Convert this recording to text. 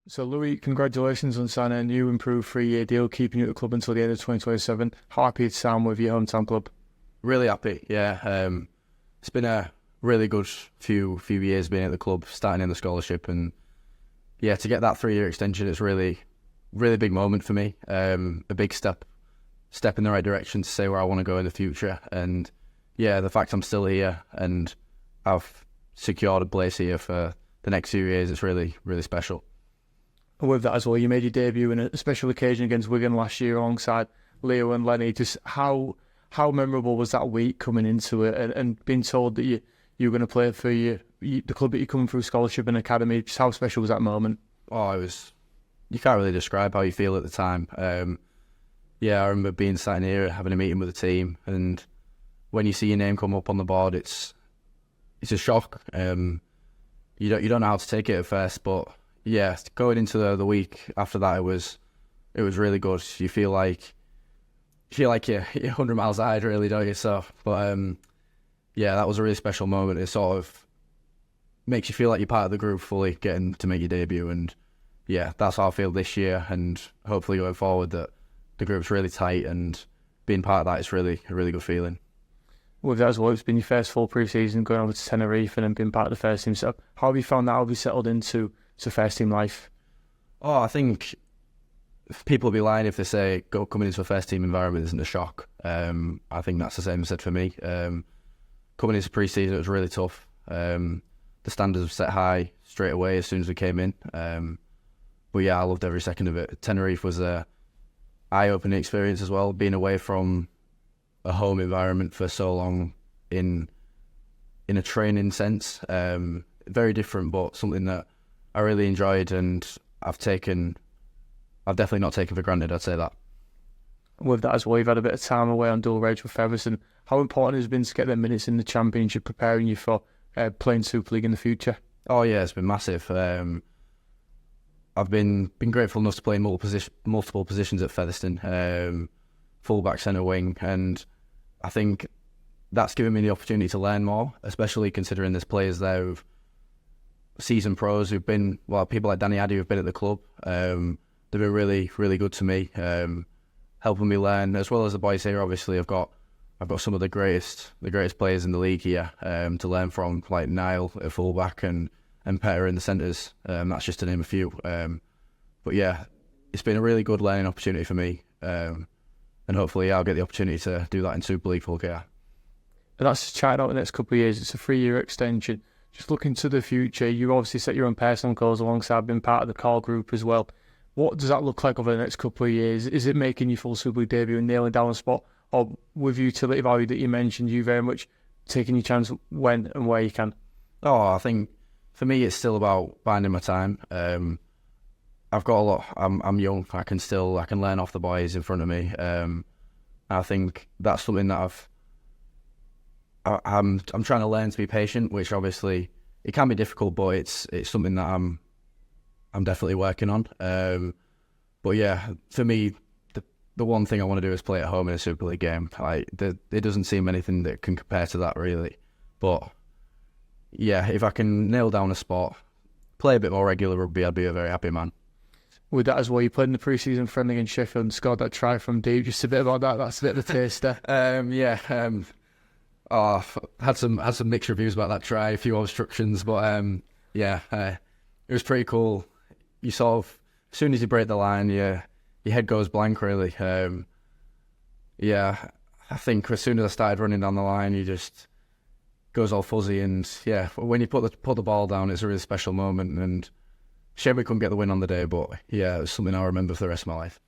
So, Louis, congratulations on signing a new improved 3-year deal, keeping you at the club until the end of 2027. Happy to sign with your hometown club. Really happy, yeah. It's been a really good few years being at the club, starting in the scholarship, and yeah, to get that 3-year extension, it's really big moment for me. A big step in the right direction to say where I want to go in the future, and yeah, the fact I'm still here and I've secured a place here for the next few years, it's really special. And with that as well, you made your debut in a special occasion against Wigan last year alongside Leo and Lenny. Just how memorable was that week coming into it and being told that you were going to play for the club that you're coming through scholarship and academy? Just how special was that moment? Oh, you can't really describe how you feel at the time. Yeah, I remember being sat in here, having a meeting with the team, and when you see your name come up on the board, it's a shock. You don't know how to take it at first, but yeah, going into the week after that, it was really good. You feel like you're 100 miles ahead, really, don't you? So, but yeah, that was a really special moment. It sort of makes you feel like you're part of the group fully, getting to make your debut, and yeah, that's how I feel this year, and hopefully going forward that the group's really tight, and being part of that is really a really good feeling. With that as well, it's been your first full pre-season, going over to Tenerife and then being part of the first team. So how have you found that? How have you settled into first team life? Oh, I think people will be lying if they say coming into a first team environment isn't a shock. I think that's the same said for me. Coming into pre-season, it was really tough. The standards were set high straight away as soon as we came in. But yeah, I loved every second of it. Tenerife was a eye-opening experience as well, being away from a home environment for so long in a training sense. Very different, but something that I really enjoyed, and I've definitely not taken for granted, I'd say that. With that as well, you've had a bit of time away on dual reg with Featherstone. How important has it been to get the minutes in the Championship, preparing you for playing Super League in the future? Oh yeah, it's been massive. I've been grateful enough to play in multiple positions at Featherstone, full-back, centre wing, and I think that's given me the opportunity to learn more, especially considering there's players there who've seasoned pros who've been, people like Danny Addy who've been at the club. They've been really good to me, helping me learn, as well as the boys here. Obviously, I've got some of the greatest players in the league here to learn from, like Niall at fullback and Petter in the centres. That's just to name a few. But yeah, it's been a really good learning opportunity for me, and hopefully I'll get the opportunity to do that in Super League full care. And that's chatting out the next couple of years. It's a 3-year extension. Just looking to the future, you obviously set your own personal goals alongside being part of the core group as well. What does that look like over the next couple of years? Is it making your full Super League debut and nailing down a spot? Or with utility value that you mentioned, you very much taking your chance when and where you can? Oh, I think for me it's still about biding my time. I've got a lot. I'm young. I can learn off the boys in front of me. I think that's something that I'm trying to learn to be patient, which obviously it can be difficult, but it's something that I'm definitely working on. But yeah, for me, the one thing I want to do is play at home in a Super League game. There doesn't seem anything that can compare to that really. But yeah, if I can nail down a spot, play a bit more regular rugby, I'd be a very happy man. With that as well, you played in the pre-season friendly against Sheffield and scored that try from deep. Just a bit about that. That's a bit of a taster. Had some mixed reviews about that try, a few obstructions, but it was pretty cool. You sort of, as soon as you break the line, your head goes blank really. I think as soon as I started running down the line, you just goes all fuzzy, and yeah, when you put the ball down, it's a really special moment, and shame we couldn't get the win on the day, but yeah, it was something I'll remember for the rest of my life.